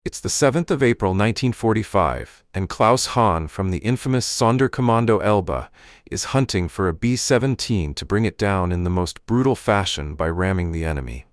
It's the 7th of April 1945, and Klaus Hahn from the infamous Sonderkommando Elbe is hunting for a B-17 to bring it down in the most brutal fashion by ramming the enemy.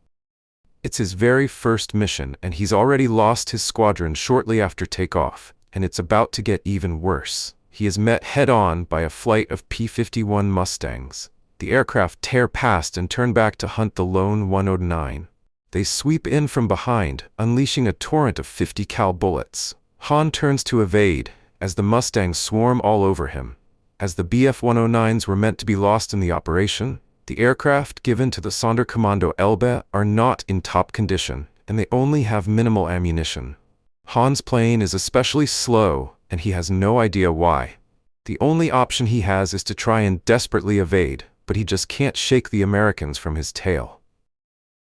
It's his very first mission, and he's already lost his squadron shortly after takeoff, and it's about to get even worse. He is met head-on by a flight of P-51 Mustangs. The aircraft tear past and turn back to hunt the lone 109. They sweep in from behind, unleashing a torrent of 50 cal bullets. Hahn turns to evade, as the Mustangs swarm all over him. As the Bf-109s were meant to be lost in the operation, the aircraft given to the Sonderkommando Elbe are not in top condition, and they only have minimal ammunition. Hahn's plane is especially slow, and he has no idea why. The only option he has is to try and desperately evade, but he just can't shake the Americans from his tail.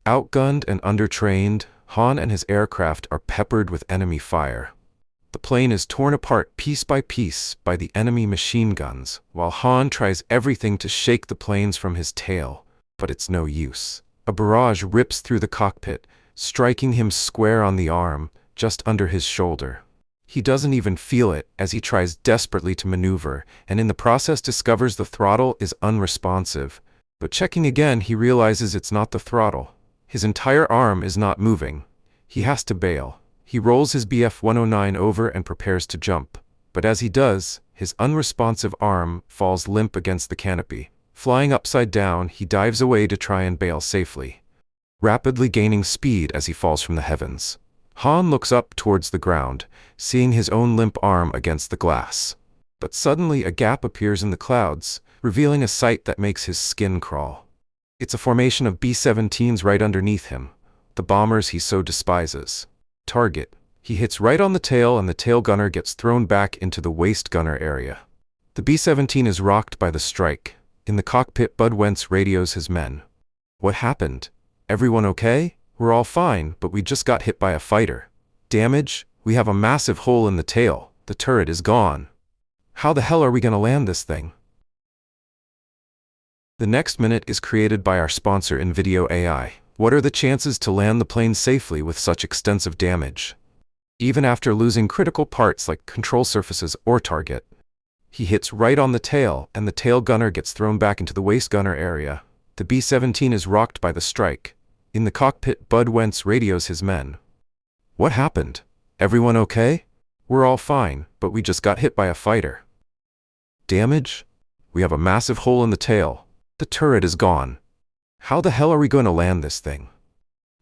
Outgunned and undertrained, Hahn and his aircraft are peppered with enemy fire. The plane is torn apart piece by piece by the enemy machine guns, while Hahn tries everything to shake the planes from his tail, but it's no use. A barrage rips through the cockpit, striking him square on the arm, just under his shoulder. He doesn't even feel it as he tries desperately to maneuver, and in the process discovers the throttle is unresponsive. But checking again, he realizes it's not the throttle. His entire arm is not moving. He has to bail. He rolls his Bf-109 over and prepares to jump. But as he does, his unresponsive arm falls limp against the canopy. Flying upside down, he dives away to try and bail safely, rapidly gaining speed as he falls from the heavens. Hahn looks up towards the ground, seeing his own limp arm against the glass. But suddenly a gap appears in the clouds, revealing a sight that makes his skin crawl. It's a formation of B-17s right underneath him, the bombers he so despises. Target. He hits right on the tail, and the tail gunner gets thrown back into the waist gunner area. The B-17 is rocked by the strike. In the cockpit, Bud Wentz radios his men. "What happened? Everyone okay? We're all fine, but we just got hit by a fighter. Damage? We have a massive hole in the tail. The turret is gone. How the hell are we gonna land this thing?" The next minute is created by our sponsor InVideo AI. What are the chances to land the plane safely with such extensive damage? Even after losing critical parts like control surfaces or target. He hits right on the tail, and the tail gunner gets thrown back into the waist gunner area. The B-17 is rocked by the strike. In the cockpit, Bud Wentz radios his men. "What happened? Everyone okay? We're all fine, but we just got hit by a fighter. Damage? We have a massive hole in the tail. The turret is gone. How the hell are we going to land this thing?"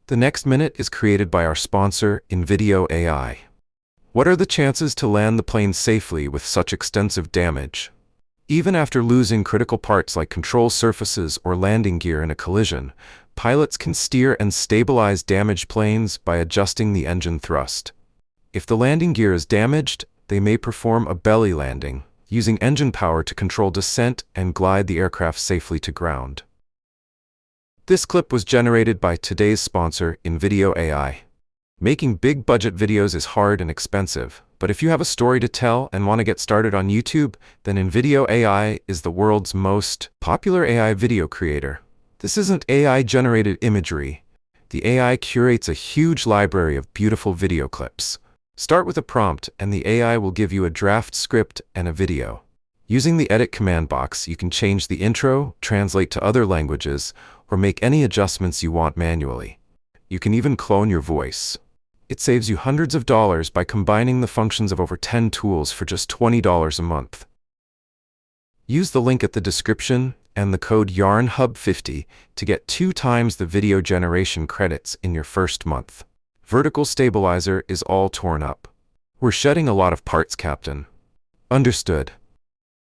The next minute is created by our sponsor, InVideo AI. What are the chances to land the plane safely with such extensive damage? Even after losing critical parts like control surfaces or landing gear in a collision, pilots can steer and stabilize damaged planes by adjusting the engine thrust. If the landing gear is damaged, they may perform a belly landing, using engine power to control descent and glide the aircraft safely to ground. This clip was generated by today's sponsor, InVideo AI. Making big-budget videos is hard and expensive, but if you have a story to tell and want to get started on YouTube, then InVideo AI is the world's most popular AI video creator. This isn't AI-generated imagery. The AI curates a huge library of beautiful video clips. Start with a prompt, and the AI will give you a draft script and a video. Using the edit command box, you can change the intro, translate to other languages, or make any adjustments you want manually. You can even clone your voice. It saves you hundreds of dollars by combining the functions of over 10 tools for just $20 a month. Use the link at the description and the code YARNHUB50 to get 2 times the video generation credits in your first month. Vertical stabilizer is all torn up. We're shedding a lot of parts, Captain. Understood.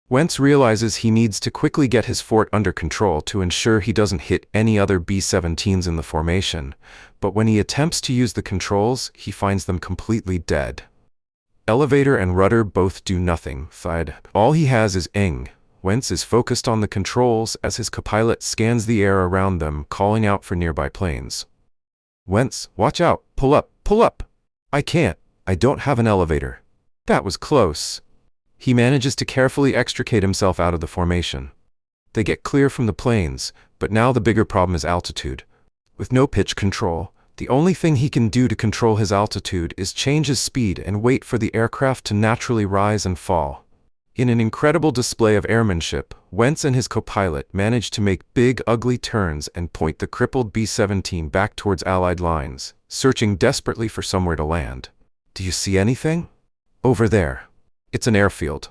Wentz realizes he needs to quickly get his fort under control to ensure he doesn't hit any other B-17s in the formation, but when he attempts to use the controls, he finds them completely dead. Elevator and rudder both do nothing. All he has is ing. Wentz is focused on the controls as his copilot scans the air around them, calling out for nearby planes. "Wentz, watch out! Pull up! Pull up! I can't! I don't have an elevator." That was close. He manages to carefully extricate himself out of the formation. They get clear from the planes, but now the bigger problem is altitude. With no pitch control, The only thing he can do to control his altitude is change his speed and wait for the aircraft to naturally rise and fall. In an incredible display of airmanship, Wentz and his co-pilot managed to make big, ugly turns and point the crippled B-17 back towards Allied lines, searching desperately for somewhere to land. Do you see anything? Over there. It's an airfield.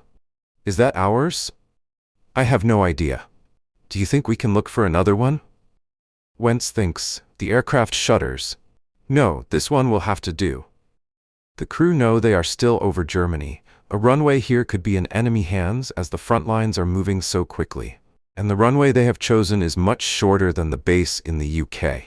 Is that ours? I have no idea. Do you think we can look for another one? Wentz thinks. The aircraft shudders. No, this one will have to do. The crew know they are still over Germany. A runway here could be in enemy hands as the front lines are moving so quickly. And the runway they have chosen is much shorter than the base in the UK.